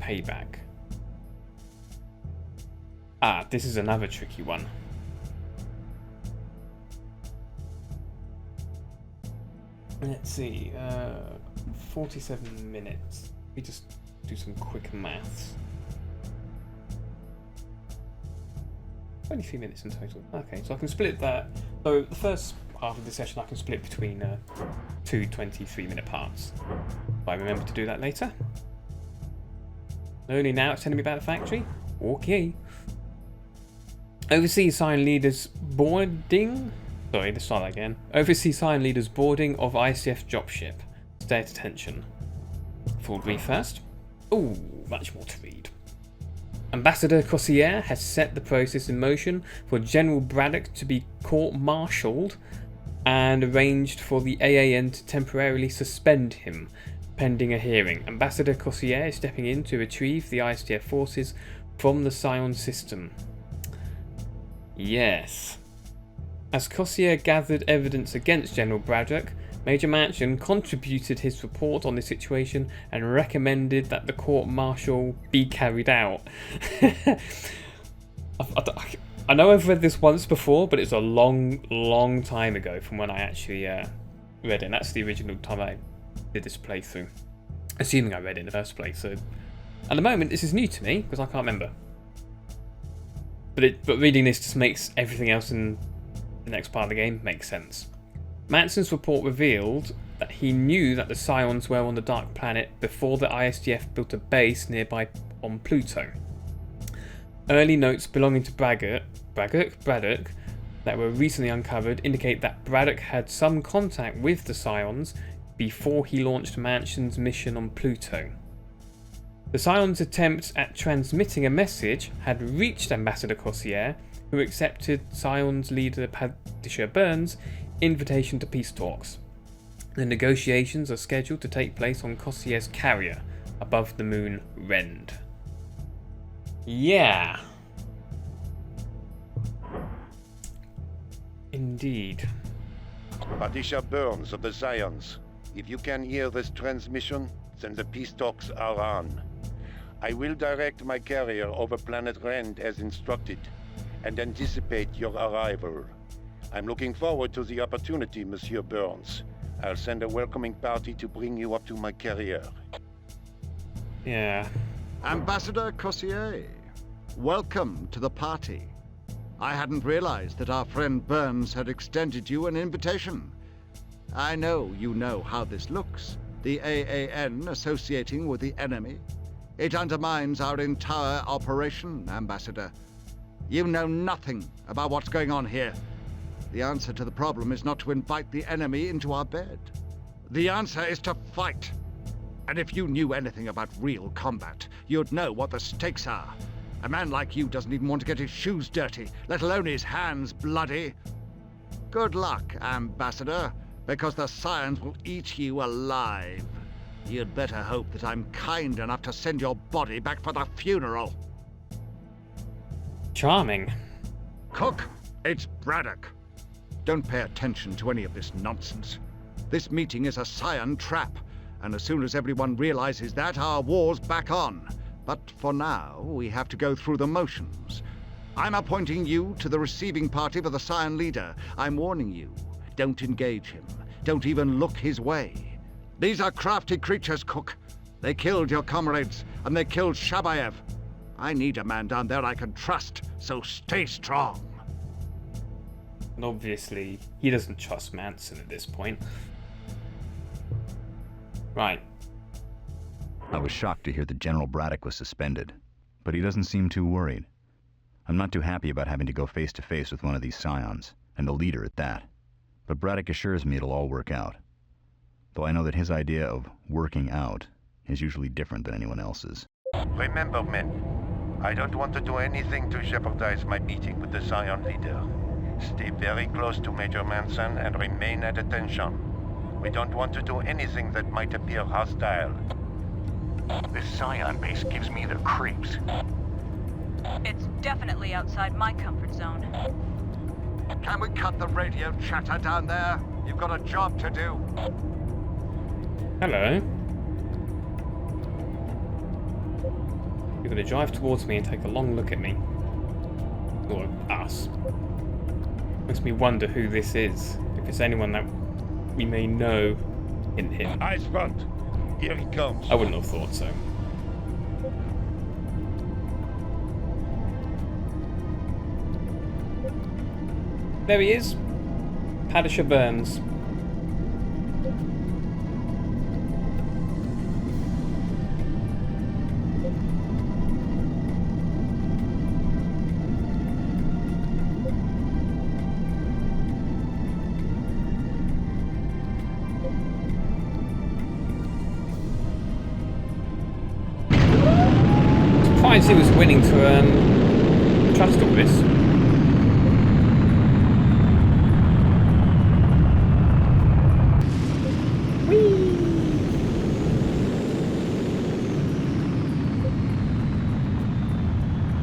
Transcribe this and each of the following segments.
Payback? Ah, this is another tricky one. Let's see, 47 minutes. Let me just do some quick maths. 23 minutes in total. Okay, so I can split that. So the first half of the session I can split between two 23-minute parts. If I remember to do that later. Only now it's telling me about the factory? Okay. Overseas Scion leaders boarding. Sorry, let's start that again. Overseas Scion leaders boarding of ICF dropship. Stay at attention. Full read first. Ooh, much more to read. Ambassador Cossier has set the process in motion for General Braddock to be court-martialed and arranged for the AAN to temporarily suspend him pending a hearing. Ambassador Cossier is stepping in to retrieve the ISTF forces from the Scion system. Yes. As Cossier gathered evidence against General Braddock, Major Mansion contributed his report on the situation and recommended that the court-martial be carried out. I know I've read this once before, but it's a long time ago from when I actually read it. And that's the original time I did this playthrough. Assuming I read it in the first place. So at the moment, this is new to me because I can't remember. But reading this just makes everything else in the next part of the game make sense. Manson's report revealed that he knew that the Scions were on the Dark Planet before the ISDF built a base nearby on Pluto. Early notes belonging to Braddock that were recently uncovered indicate that Braddock had some contact with the Scions before he launched Manson's mission on Pluto. The Scions' attempts at transmitting a message had reached Ambassador Cossier, who accepted Scions leader Patricia Burns' invitation to peace talks. The negotiations are scheduled to take place on Cossier's carrier above the moon Rend. Yeah. Indeed. Patricia Burns of the Scions. If you can hear this transmission, then the peace talks are on. I will direct my carrier over planet Rend as instructed, and anticipate your arrival. I'm looking forward to the opportunity, Monsieur Burns. I'll send a welcoming party to bring you up to my carrier. Yeah. Ambassador Cossier, welcome to the party. I hadn't realized that our friend Burns had extended you an invitation. I know you know how this looks. The AAN associating with the enemy. It undermines our entire operation, Ambassador. You know nothing about what's going on here. The answer to the problem is not to invite the enemy into our bed. The answer is to fight. And if you knew anything about real combat, you'd know what the stakes are. A man like you doesn't even want to get his shoes dirty, let alone his hands bloody. Good luck, Ambassador, because the Scions will eat you alive. You'd better hope that I'm kind enough to send your body back for the funeral. Charming. Cook, it's Braddock. Don't pay attention to any of this nonsense. This meeting is a Scion trap, and as soon as everyone realizes that, our war's back on. But for now, we have to go through the motions. I'm appointing you to the receiving party for the Scion leader. I'm warning you, don't engage him. Don't even look his way. These are crafty creatures, Cook. They killed your comrades, and they killed Shabayev. I need a man down there I can trust, so stay strong. And obviously, he doesn't trust Manson at this point. Right. I was shocked to hear that General Braddock was suspended, but he doesn't seem too worried. I'm not too happy about having to go face to face with one of these Scions, and the leader at that. But Braddock assures me it'll all work out. Though I know that his idea of working out is usually different than anyone else's. Remember, men, I don't want to do anything to jeopardize my meeting with the Scion leader. Stay very close to Major Manson and remain at attention. We don't want to do anything that might appear hostile. This Scion base gives me the creeps. It's definitely outside my comfort zone. Can we cut the radio chatter down there? You've got a job to do. Hello. You're going to drive towards me and take a long look at me. Or us. Makes me wonder who this is. If it's anyone that we may know in him. Eyes front. Here he comes. I wouldn't have thought so. There he is. Padisha Burns. Surprised he was willing to trust all this.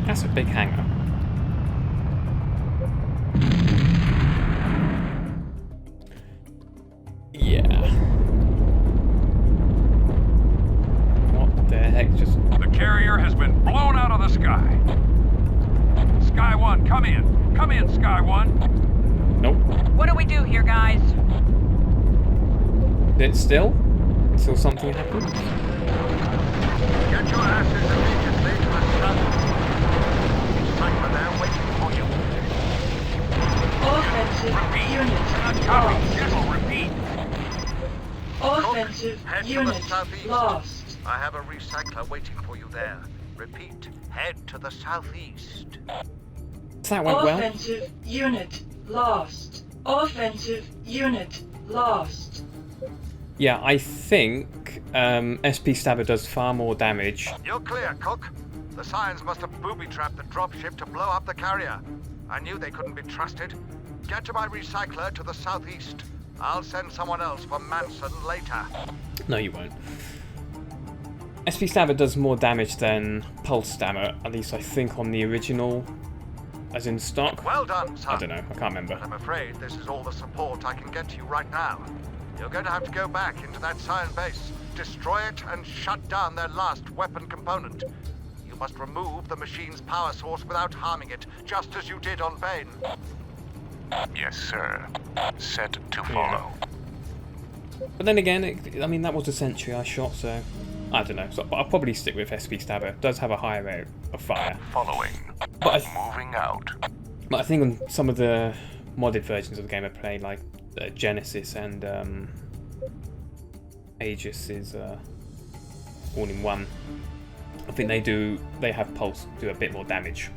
That's a big hangar. Yeah. What the heck just... The carrier has been blown out of the sky. Sky 1, come in. Come in, Sky 1. Nope. What do we do here, guys? Sit still? Until something happens? Get your asses immediately to the south. Cypher there waiting for you. Offensive unit Copy, lost. General, repeat. Offensive Head to the unit southeast. lost. I have a recycler waiting for you there. Repeat, head to the southeast. That went well. Offensive unit lost. Offensive unit lost. Yeah, I think SP Stabber does far more damage. You're clear, Cook. The Scions must have booby-trapped the dropship to blow up the carrier. I knew they couldn't be trusted. Get to my recycler to the southeast. I'll send someone else for Manson later. No, you won't. SP Stabber does more damage than Pulse Stabber, at least I think on the original, as in stock. Well done, son. I don't know, I can't remember. But I'm afraid this is all the support I can get to you right now. You're going to have to go back into that Scion base, destroy it, and shut down their last weapon component. You must remove the machine's power source without harming it, just as you did on Bane. Yes, sir. Set to follow. But then again, I mean, that was a sentry I shot, so I don't know. So, but I'll probably stick with SP Stabber. It does have a higher rate of fire. Following. But Moving out. But I think on some of the modded versions of the game I played, like Genesis and Aegis is all in one. I think they have Pulse do a bit more damage.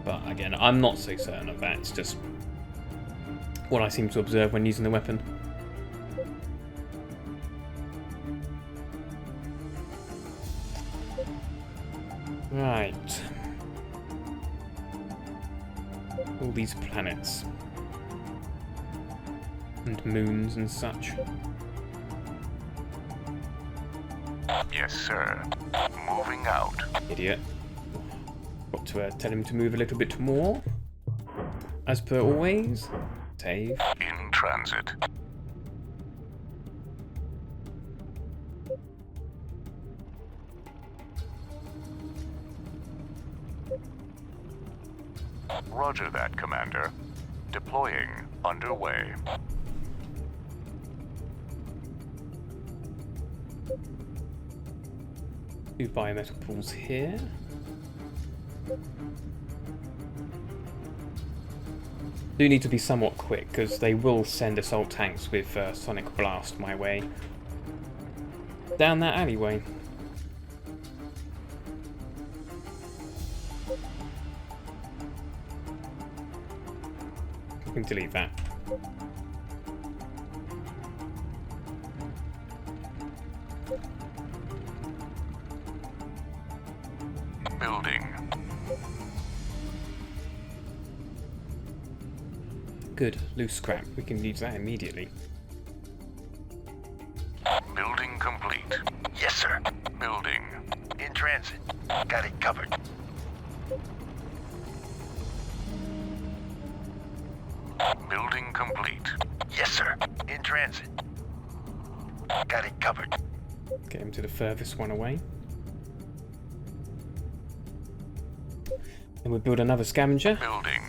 But again, I'm not so certain of that. It's just what I seem to observe when using the weapon. Right. All these planets. And moons and such. Yes, sir. Moving out. Idiot. Got to tell him to move a little bit more. As per always. Save. In transit. Roger that, Commander. Deploying underway. Two biometal pools here. Do need to be somewhat quick because they will send assault tanks with Sonic Blast my way. Down that alleyway. I can delete that. Building. Good, loose scrap. We can use that immediately. Building complete. Yes, sir. Building. In transit. Got it covered. Building complete. Yes, sir. In transit. Got it covered. Get him to the furthest one away. And we'll build another scavenger. Building.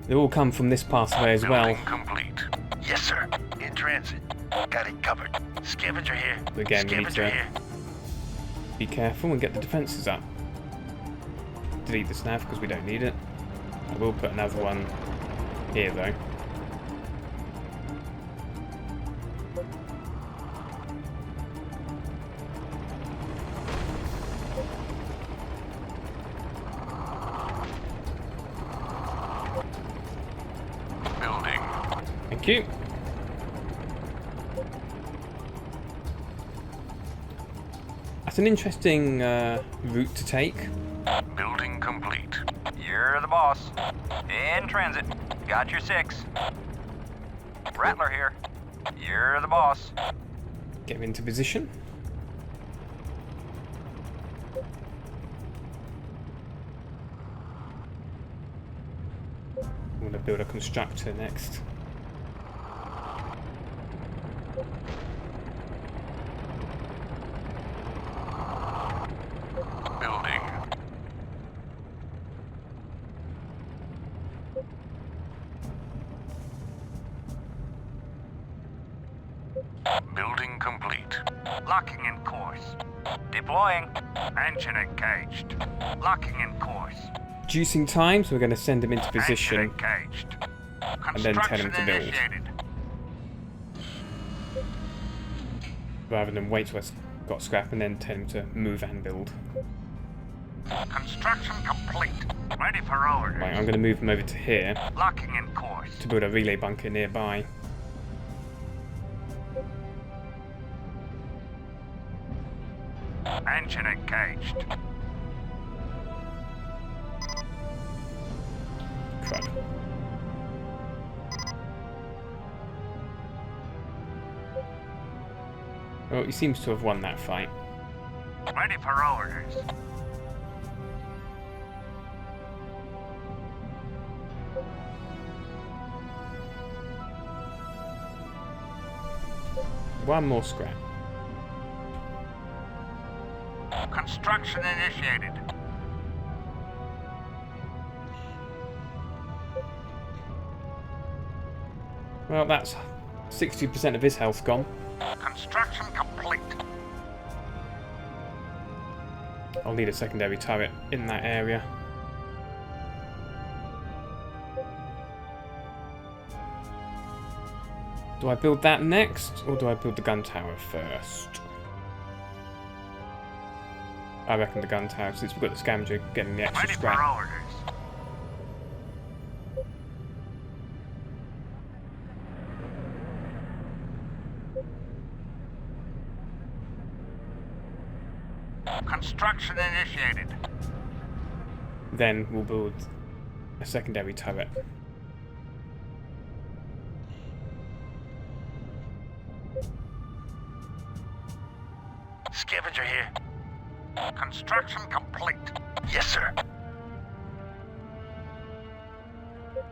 They all come from this pathway as well. Building complete. Yes, sir. In transit. Got it covered. Scavenger here. Again, we need Scavenger to here. be careful and get the defences up. Delete this nav because we don't need it. I will put another one here though. Building. Thank you. That's an interesting route to take. Building complete. You're the boss. In transit. Got your 6. Rattler here. You're the boss. Get him into position. I'm going to build a constructor next. Building. Building complete. Locking in course. Deploying. Engine engaged. Locking in course. Reducing time, so we're going to send him into position Engine engaged. and then tell him to build. Initiated. Rather than wait till I've got scrap and then tell him to move and build. Construction complete. Ready for orders. Right, I'm going to move him over to here Locking in course. to build a relay bunker nearby. Engine engaged. Crap. Well, he seems to have won that fight. Ready for orders. One more scrap. Construction initiated. Well, that's 60% of his health gone. Construction complete. I'll need a secondary turret in that area. Do I build that next, or do I build the gun tower first? I reckon the gun tower, since we've got the scavenger getting the extra Ready for scrap. orders. Construction initiated. Then we'll build a secondary turret. Scavenger here. Construction complete. Yes, sir.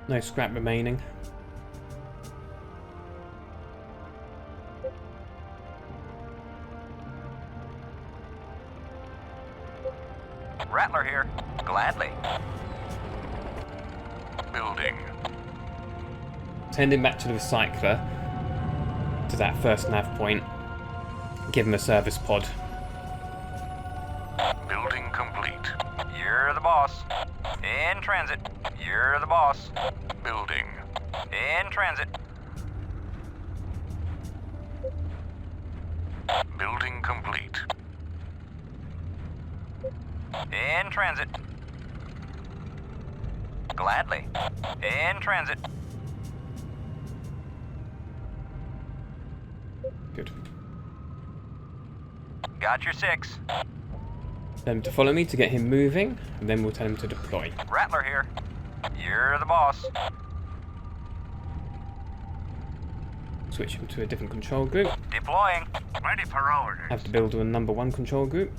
No scrap remaining. Rattler here. Gladly. Building. Send him back to the recycler, to that first nav point. Give him a service pod. Building complete. You're the boss. In transit. You're the boss. Building. In transit. Building complete. In transit. Gladly. In transit. Good. Got your 6. Tell him to follow me to get him moving, and then we'll tell him to deploy. Rattler here. You're the boss. Switch him to a different control group. Deploying. Ready for orders. Have to build a number 1 control group.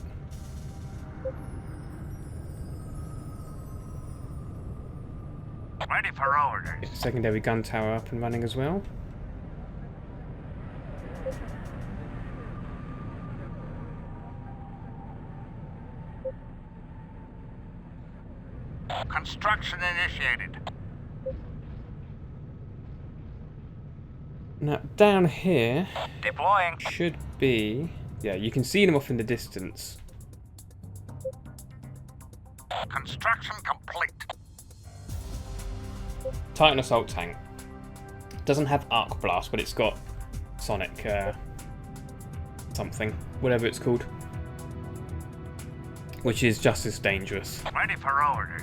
Ready for orders. Get the secondary gun tower up and running as well. Construction initiated. Now, down here Deploying. should be... Yeah, you can see them off in the distance. Construction complete. Titan assault tank. Doesn't have arc blast, but it's got sonic something, whatever it's called, which is just as dangerous. Ready for orders.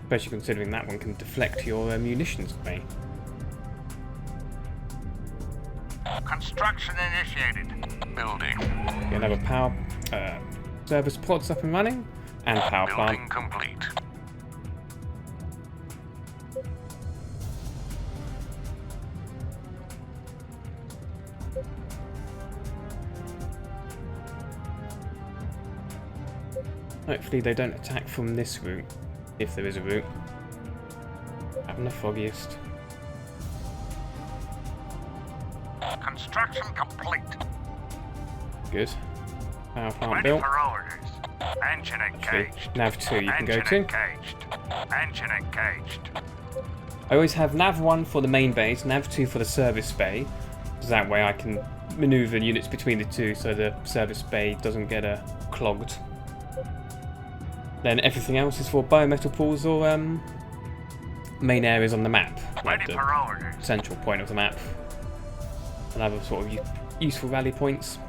Especially considering that one can deflect your munitions away. Construction initiated. Building. You have a power service pods up and running, and power Building plant. complete. Hopefully they don't attack from this route, if there is a route. Having the foggiest. Construction complete. Good. Power plant Ready built. for orders. Engine engaged. Nav 2 you can go Engine to. engaged. Engine engaged. I always have Nav 1 for the main base, Nav 2 for the service bay. So that way I can maneuver units between the two so the service bay doesn't get clogged. Then everything else is for biometal pools or main areas on the map. Like Ready the for orders. central point of the map. And other sort of useful rally points.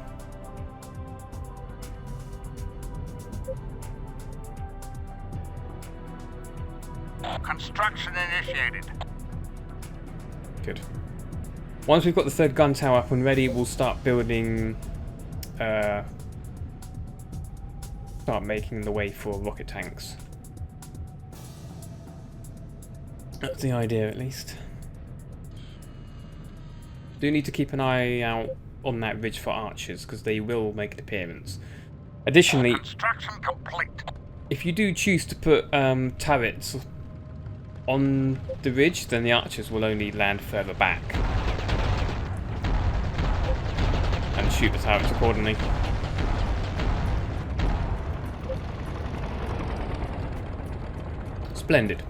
Construction initiated. Good. Once we've got the third gun tower up and ready, we'll start building... start making the way for rocket tanks. That's the idea, at least. Do need to keep an eye out on that ridge for archers, because they will make an appearance. Additionally, Construction complete. if you do choose to put turrets on the ridge, then the archers will only land further back. And shoot the turrets accordingly. Splendid.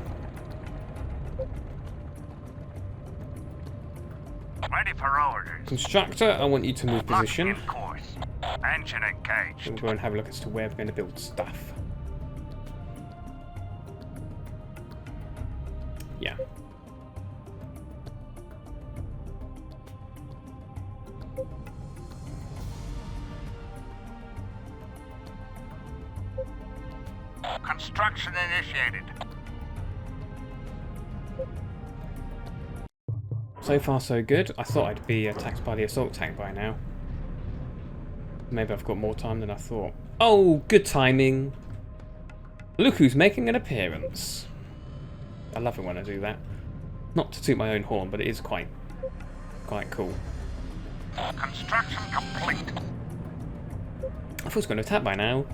Ready for orders. Constructor, I want you to move Locked position. in course. Engine engaged. We'll go and have a look as to where we're going to build stuff. Yeah. Construction initiated. So far so good. I thought I'd be attacked by the assault tank by now. Maybe I've got more time than I thought. Oh, good timing. Look who's making an appearance. I love it when I do that. Not to toot my own horn, but it is quite cool. Construction complete. I thought he was going to attack by now.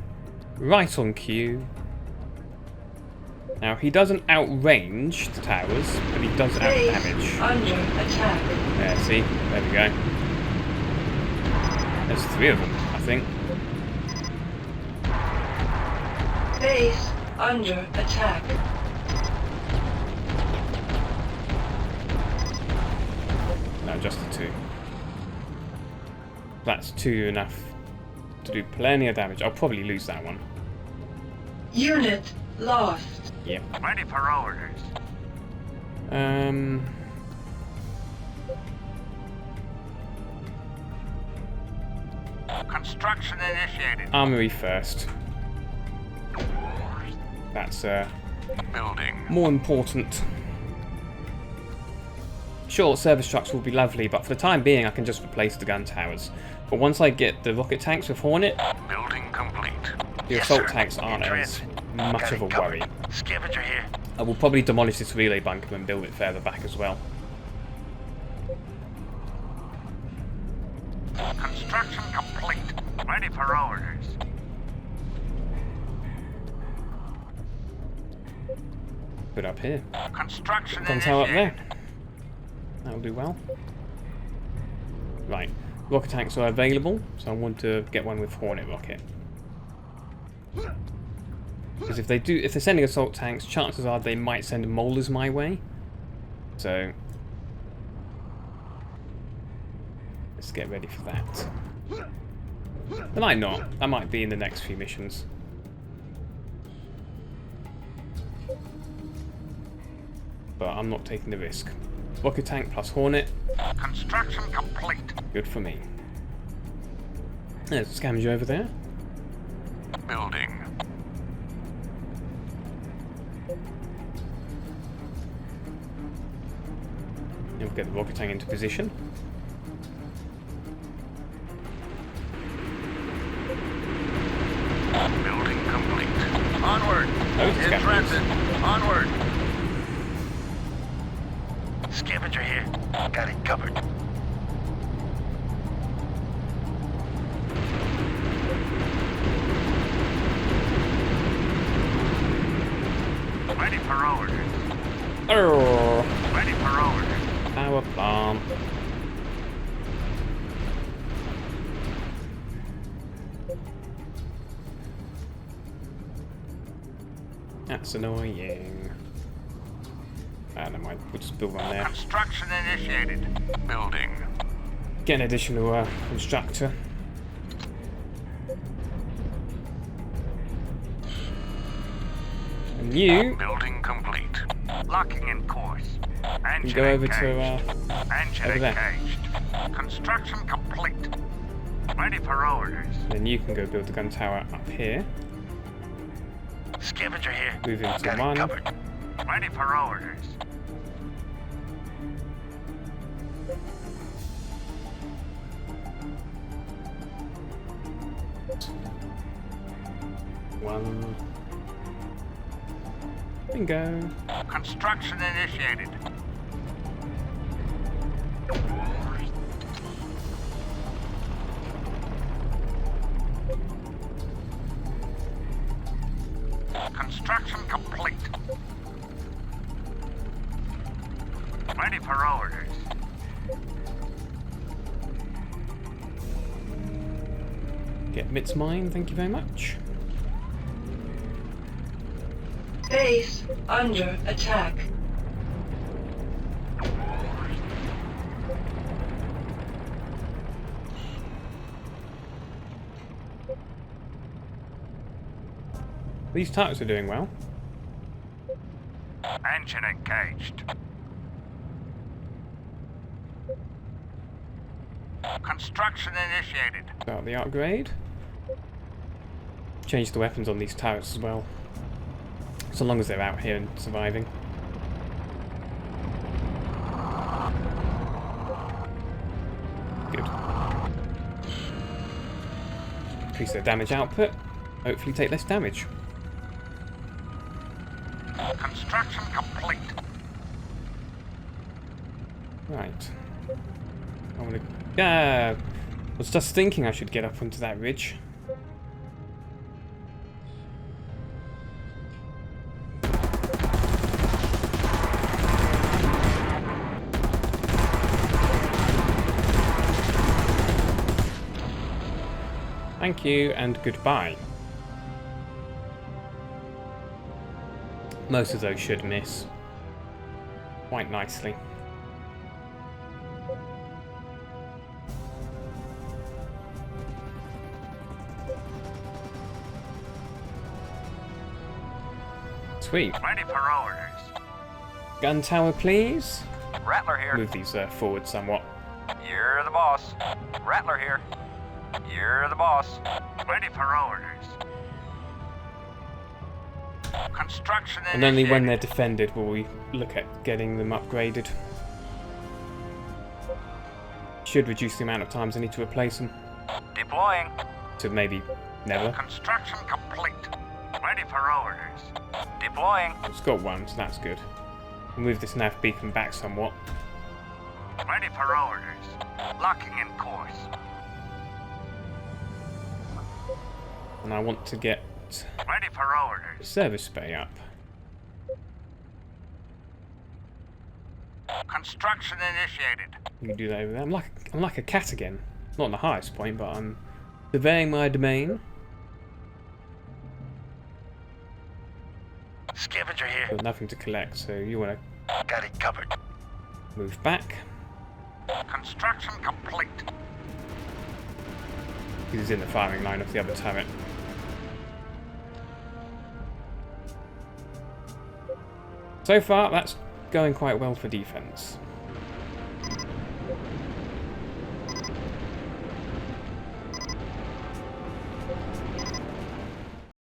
Right on cue. Now, he doesn't outrange the towers, but he does Base outdamage. under attack. Yeah, see? There we go. There's 3 of them, I think. Base under attack. No, just the 2. That's 2 enough to do plenty of damage. I'll probably lose that one. Unit lost. Yeah. Ready for orders. Construction initiated. Armory first. That's Building. more important. Sure, service trucks will be lovely, but for the time being I can just replace the gun towers. But once I get the rocket tanks with Hornet, Building complete. the Yes, assault sir. tanks aren't as much Got of a it covered. worry. Scavenger here. I will probably demolish this relay bunker and build it further back as well. Construction complete. Ready for orders. Put up here. Construction Gun tower up initiated. there. That'll do well. Right. Rocket tanks are available, so I want to get one with Hornet rocket. Because if they're sending assault tanks, chances are they might send molars my way. So let's get ready for that. They might not. That might be in the next few missions. But I'm not taking the risk. Rocket tank plus Hornet. Construction complete. Good for me. There's a scavenger over there. Building. And we'll get the rocket tank into position. Building complete. Onward. Oh, it's In scavengers. transit. Onward. Scavenger here. Got it covered. Ready for orders. Oh, Ready for orders. power plant. That's annoying. Ah, never mind. We'll just build one there. Construction initiated. Building. Get an additional constructor. And you Building complete. Locking in course. can Engine go over engaged. to Engine over there. engaged. Construction complete. Ready for orders. then you can go build the gun tower up here. Scavenger here. Move into Got it one. covered. Ready for orders. One. Bingo. Construction initiated. Construction complete. Ready for orders. Get Mit's mine, thank you very much. Base under attack. These turrets are doing well. Engine engaged. Construction initiated. Start the upgrade. Change the weapons on these turrets as well. So long as they're out here and surviving. Good. Increase their damage output. Hopefully take less damage. Construction complete. Right. I want to... Yeah. I was just thinking I should get up onto that ridge. Thank you and goodbye. Most of those should miss quite nicely. Sweet. Ready for orders. Gun tower, please. Rattler here. Move these forward somewhat. You're the boss. Rattler here. You're the boss. Ready for orders. Construction And only when they're initiated. defended will we look at getting them upgraded. Should reduce the amount of times I need to replace them Deploying. to maybe never. Construction complete. Ready for orders. Deploying. It's got one, so that's good. We'll move this nav beacon back somewhat. Ready for orders. Locking in course. And I want to get Ready for the orders. service bay up. Construction initiated. You can do that over there. I'm like a cat again. Not on the highest point, but I'm surveying my domain. Scavenger here. Got nothing to collect, so you want to Got it covered. move back. Construction complete. He's in the firing line of the other turret. So far, that's going quite well for defense.